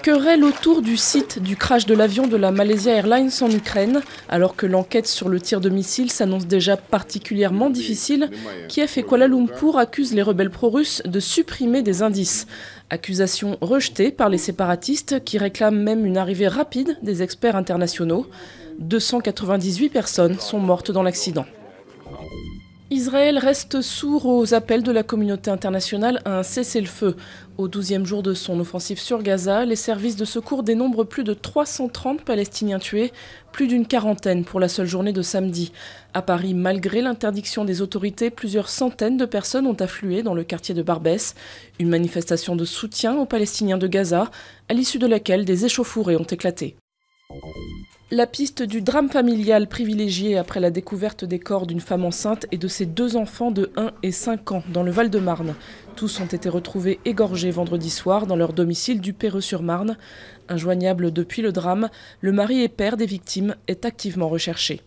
Querelle autour du site du crash de l'avion de la Malaysia Airlines en Ukraine. Alors que l'enquête sur le tir de missile s'annonce déjà particulièrement difficile, Kiev et Kuala Lumpur accusent les rebelles pro-russes de supprimer des indices. Accusation rejetée par les séparatistes qui réclament même une arrivée rapide des experts internationaux. 298 personnes sont mortes dans l'accident. Israël reste sourd aux appels de la communauté internationale à un cessez-le-feu. Au 12e jour de son offensive sur Gaza, les services de secours dénombrent plus de 330 Palestiniens tués, plus d'une quarantaine pour la seule journée de samedi. À Paris, malgré l'interdiction des autorités, plusieurs centaines de personnes ont afflué dans le quartier de Barbès. Une manifestation de soutien aux Palestiniens de Gaza, à l'issue de laquelle des échauffourées ont éclaté. La piste du drame familial privilégié après la découverte des corps d'une femme enceinte et de ses 2 enfants de 1 et 5 ans dans le Val-de-Marne. Tous ont été retrouvés égorgés vendredi soir dans leur domicile du Perreux-sur-Marne. Injoignable depuis le drame, le mari et père des victimes est activement recherché.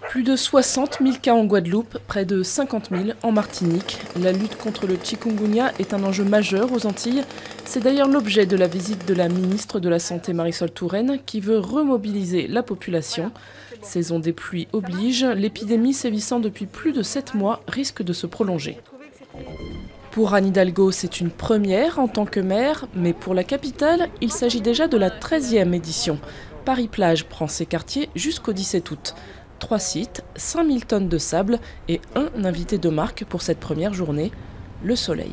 Plus de 60 000 cas en Guadeloupe, près de 50 000 en Martinique. La lutte contre le chikungunya est un enjeu majeur aux Antilles. C'est d'ailleurs l'objet de la visite de la ministre de la Santé Marisol Touraine qui veut remobiliser la population. Saison des pluies oblige, l'épidémie sévissant depuis plus de 7 mois risque de se prolonger. Pour Anne Hidalgo, c'est une première en tant que maire, mais pour la capitale, il s'agit déjà de la 13e édition. Paris-Plage prend ses quartiers jusqu'au 17 août. 3 sites, 5000 tonnes de sable et un invité de marque pour cette première journée, le soleil.